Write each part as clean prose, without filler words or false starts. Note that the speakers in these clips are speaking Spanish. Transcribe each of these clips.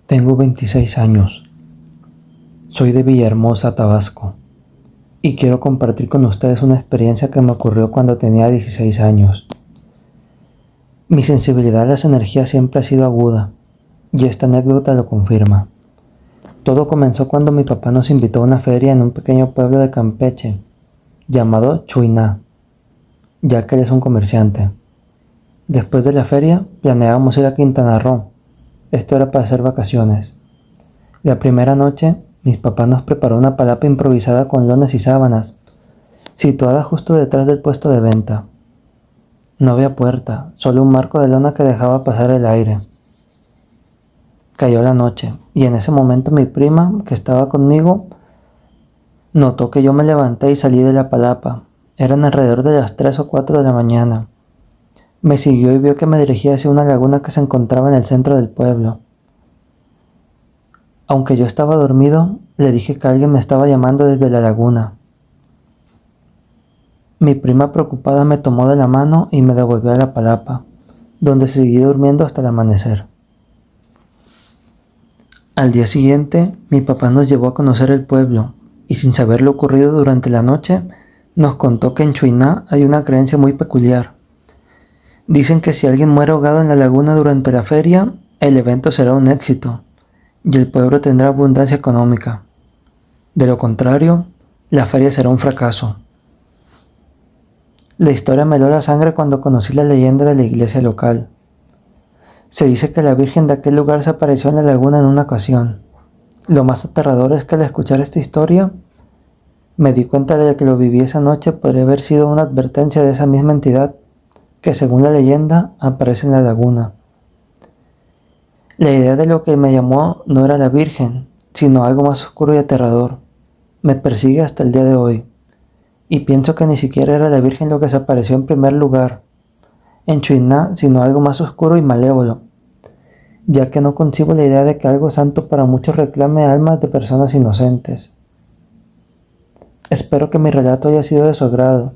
Tengo 26 años. Soy de Villahermosa, Tabasco, y quiero compartir con ustedes una experiencia que me ocurrió cuando tenía 16 años. Mi sensibilidad a las energías siempre ha sido aguda, y esta anécdota lo confirma. Todo comenzó cuando mi papá nos invitó a una feria en un pequeño pueblo de Campeche, llamado Chuiná, ya que él es un comerciante. Después de la feria, planeábamos ir a Quintana Roo. Esto era para hacer vacaciones. La primera noche, mis papás nos preparó una palapa improvisada con lonas y sábanas, situada justo detrás del puesto de venta. No había puerta, solo un marco de lona que dejaba pasar el aire. Cayó la noche, y en ese momento mi prima, que estaba conmigo, notó que yo me levanté y salí de la palapa. Eran alrededor de las 3 o 4 de la mañana. Me siguió y vio que me dirigía hacia una laguna que se encontraba en el centro del pueblo. Aunque yo estaba dormido, le dije que alguien me estaba llamando desde la laguna. Mi prima preocupada me tomó de la mano y me devolvió a la palapa, donde seguí durmiendo hasta el amanecer. Al día siguiente, mi papá nos llevó a conocer el pueblo, y sin saber lo ocurrido durante la noche, nos contó que en Chuiná hay una creencia muy peculiar. Dicen que si alguien muere ahogado en la laguna durante la feria, el evento será un éxito, y el pueblo tendrá abundancia económica. De lo contrario, la feria será un fracaso. La historia me heló la sangre cuando conocí la leyenda de la iglesia local. Se dice que la Virgen de aquel lugar se apareció en la laguna en una ocasión. Lo más aterrador es que al escuchar esta historia, me di cuenta de que lo viví esa noche podría haber sido una advertencia de esa misma entidad que, según la leyenda, aparece en la laguna. La idea de lo que me llamó no era la Virgen, sino algo más oscuro y aterrador. Me persigue hasta el día de hoy, y pienso que ni siquiera era la Virgen lo que se apareció en primer lugar en Chuiná, sino algo más oscuro y malévolo, ya que no concibo la idea de que algo santo para muchos reclame almas de personas inocentes. Espero que mi relato haya sido de su agrado.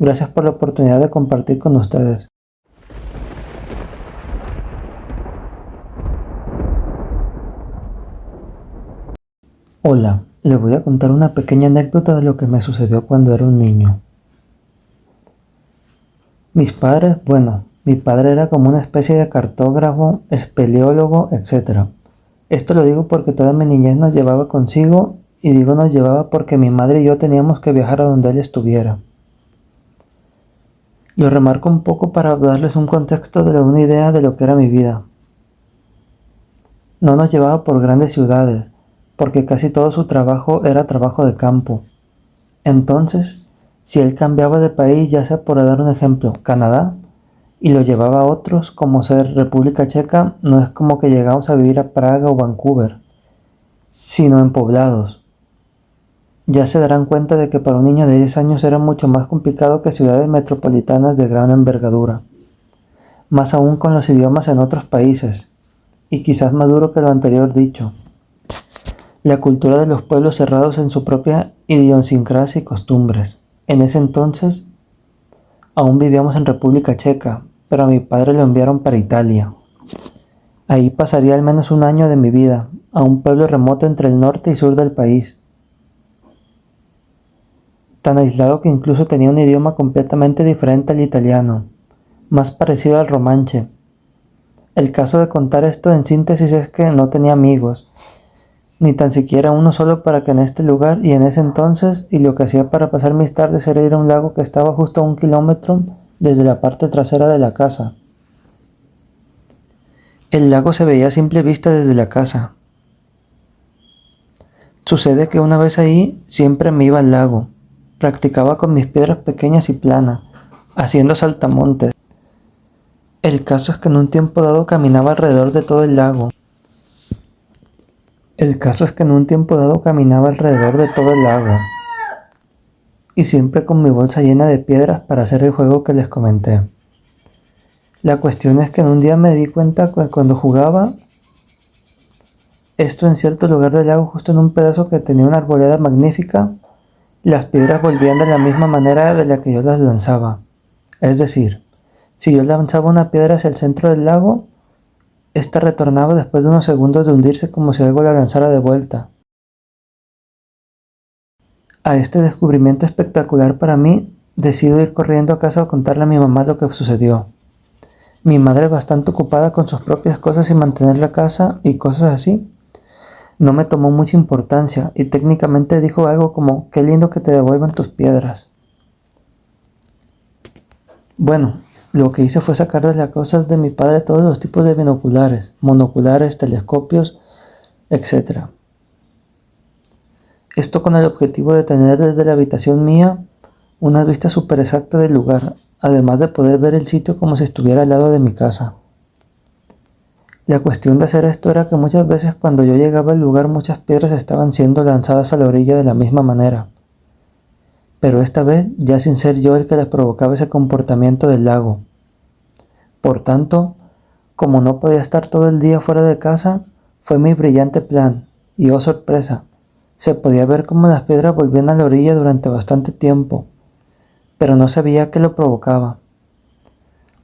Gracias por la oportunidad de compartir con ustedes. Hola, les voy a contar una pequeña anécdota de lo que me sucedió cuando era un niño. Mis padres, mi padre era como una especie de cartógrafo, espeleólogo, etc. Esto lo digo porque toda mi niñez nos llevaba consigo, y digo nos llevaba porque mi madre y yo teníamos que viajar a donde él estuviera. Lo remarco un poco para darles un contexto de una idea de lo que era mi vida. No nos llevaba por grandes ciudades, porque casi todo su trabajo era trabajo de campo. Entonces, si él cambiaba de país, ya sea por dar un ejemplo, Canadá, y lo llevaba a otros, como ser República Checa, no es como que llegamos a vivir a Praga o Vancouver, sino en poblados. Ya se darán cuenta de que para un niño de 10 años era mucho más complicado que ciudades metropolitanas de gran envergadura, más aún con los idiomas en otros países, y quizás más duro que lo anterior dicho. La cultura de los pueblos cerrados en su propia idiosincrasia y costumbres. En ese entonces, aún vivíamos en República Checa, pero a mi padre lo enviaron para Italia. Ahí pasaría al menos un año de mi vida, a un pueblo remoto entre el norte y sur del país. Tan aislado que incluso tenía un idioma completamente diferente al italiano, más parecido al romanche. El caso de contar esto en síntesis es que no tenía amigos, ni tan siquiera uno solo, para que en este lugar y en ese entonces, y lo que hacía para pasar mis tardes era ir a un lago que estaba justo a 1 kilómetro desde la parte trasera de la casa. El lago se veía a simple vista desde la casa. Sucede que una vez ahí siempre me iba al lago. Practicaba con mis piedras pequeñas y planas, haciendo saltamontes. El caso es que en un tiempo dado caminaba alrededor de todo el lago. Y siempre con mi bolsa llena de piedras para hacer el juego que les comenté. La cuestión es que en un día me di cuenta que cuando jugaba esto en cierto lugar del lago, justo en un pedazo que tenía una arboleda magnífica, las piedras volvían de la misma manera de la que yo las lanzaba. Es decir, si yo lanzaba una piedra hacia el centro del lago, Esta retornaba después de unos segundos de hundirse como si algo la lanzara de vuelta. A este descubrimiento espectacular para mí, decido ir corriendo a casa a contarle a mi mamá lo que sucedió. Mi madre, bastante ocupada con sus propias cosas y mantener la casa y cosas así, no me tomó mucha importancia y técnicamente dijo algo como: qué lindo que te devuelvan tus piedras. Bueno, lo que hice fue sacar de las cosas de mi padre todos los tipos de binoculares, monoculares, telescopios, etc. Esto con el objetivo de tener desde la habitación mía una vista súper exacta del lugar, además de poder ver el sitio como si estuviera al lado de mi casa. La cuestión de hacer esto era que muchas veces cuando yo llegaba al lugar muchas piedras estaban siendo lanzadas a la orilla de la misma manera, pero esta vez ya sin ser yo el que les provocaba ese comportamiento del lago. Por tanto, como no podía estar todo el día fuera de casa, fue mi brillante plan, y oh sorpresa, se podía ver cómo las piedras volvían a la orilla durante bastante tiempo, pero no sabía qué lo provocaba.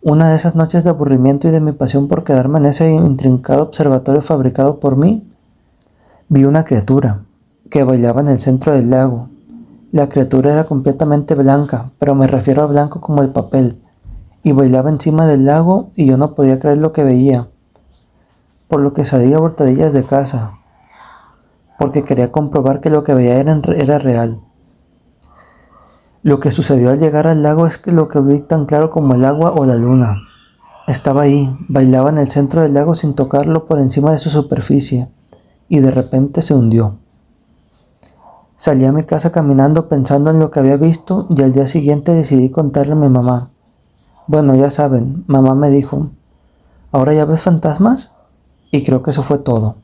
Una de esas noches de aburrimiento y de mi pasión por quedarme en ese intrincado observatorio fabricado por mí, vi una criatura que bailaba en el centro del lago. La criatura era completamente blanca, pero me refiero a blanco como el papel, y bailaba encima del lago y yo no podía creer lo que veía, por lo que salí a hurtadillas de casa, porque quería comprobar que lo que veía era real. Lo que sucedió al llegar al lago es que lo que vi tan claro como el agua o la luna. Estaba ahí, bailaba en el centro del lago sin tocarlo por encima de su superficie, y de repente se hundió. Salí a mi casa caminando pensando en lo que había visto y al día siguiente decidí contarle a mi mamá. Bueno, ya saben, mamá me dijo: ¿ahora ya ves fantasmas? Y creo que eso fue todo.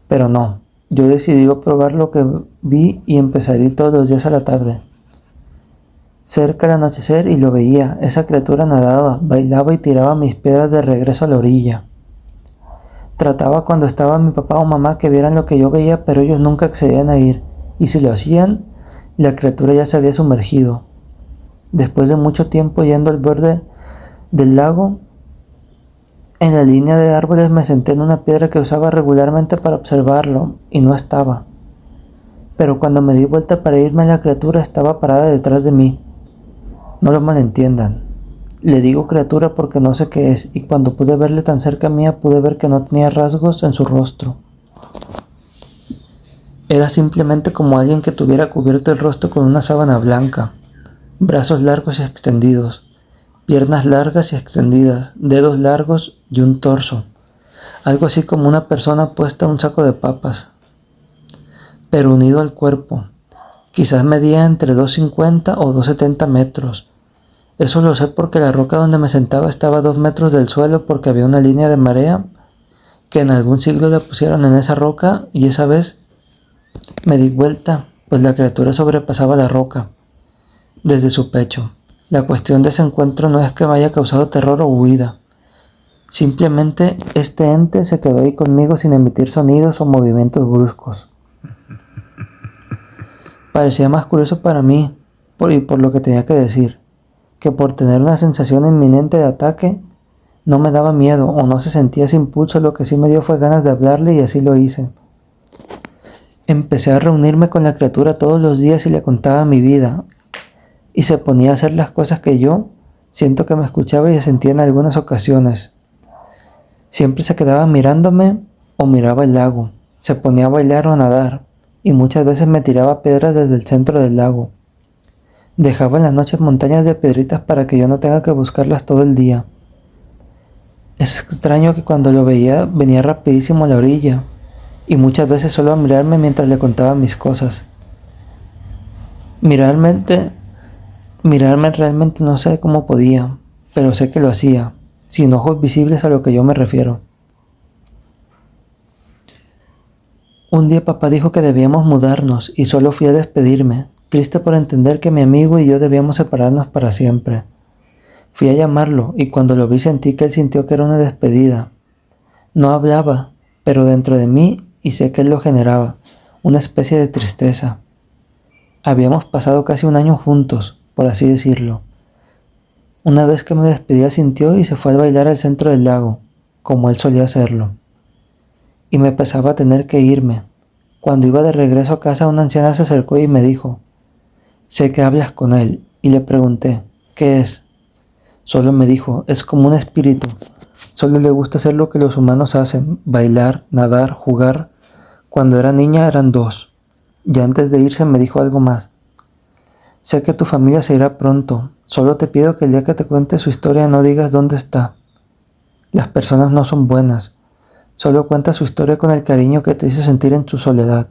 Pero no, yo decidí probar lo que vi y empecé a ir todos los días a la tarde. Cerca al anochecer y lo veía, esa criatura nadaba, bailaba y tiraba mis piedras de regreso a la orilla. Trataba cuando estaba mi papá o mamá que vieran lo que yo veía, pero ellos nunca accedían a ir, y si lo hacían, la criatura ya se había sumergido. Después de mucho tiempo yendo al borde del lago, en la línea de árboles me senté en una piedra que usaba regularmente para observarlo, y no estaba. Pero cuando me di vuelta para irme, la criatura estaba parada detrás de mí. No lo malentiendan. Le digo criatura porque no sé qué es, y cuando pude verle tan cerca mía pude ver que no tenía rasgos en su rostro. Era simplemente como alguien que tuviera cubierto el rostro con una sábana blanca, brazos largos y extendidos, piernas largas y extendidas, dedos largos y un torso, algo así como una persona puesta en un saco de papas, pero unido al cuerpo. Quizás medía entre 2,50 o 2,70 metros. Eso lo sé porque la roca donde me sentaba estaba a 2 metros del suelo porque había una línea de marea que en algún siglo le pusieron en esa roca y esa vez me di vuelta, pues la criatura sobrepasaba la roca desde su pecho. La cuestión de ese encuentro no es que me haya causado terror o huida. Simplemente este ente se quedó ahí conmigo sin emitir sonidos o movimientos bruscos. Parecía más curioso para mí, por lo que tenía que decir, que por tener una sensación inminente de ataque, no me daba miedo o no se sentía ese impulso. Lo que sí me dio fue ganas de hablarle y así lo hice. Empecé a reunirme con la criatura todos los días y le contaba mi vida, y se ponía a hacer las cosas que yo siento que me escuchaba y sentía en algunas ocasiones. Siempre se quedaba mirándome o miraba el lago, se ponía a bailar o a nadar, y muchas veces me tiraba piedras desde el centro del lago. Dejaba en las noches montañas de piedritas para que yo no tenga que buscarlas todo el día. Es extraño que cuando lo veía venía rapidísimo a la orilla, y muchas veces solo a mirarme mientras le contaba mis cosas. Mirarme realmente no sé cómo podía, pero sé que lo hacía, sin ojos visibles a lo que yo me refiero. Un día papá dijo que debíamos mudarnos y solo fui a despedirme, triste por entender que mi amigo y yo debíamos separarnos para siempre. Fui a llamarlo y cuando lo vi sentí que él sintió que era una despedida. No hablaba, pero dentro de mí, y sé que él lo generaba, una especie de tristeza. Habíamos pasado casi un año juntos, por así decirlo. Una vez que me despedía sintió y se fue a bailar al centro del lago. como él solía hacerlo, y me pesaba tener que irme. Cuando iba de regreso a casa, una anciana se acercó y me dijo: sé que hablas con él, y le pregunté: ¿qué es? Solo me dijo: es como un espíritu. Solo le gusta hacer lo que los humanos hacen: bailar, nadar, jugar. Cuando era niña eran dos. Y antes de irse me dijo algo más: sé que tu familia se irá pronto. Solo te pido que el día que te cuente su historia no digas dónde está. Las personas no son buenas. Solo cuenta su historia con el cariño que te hizo sentir en tu soledad.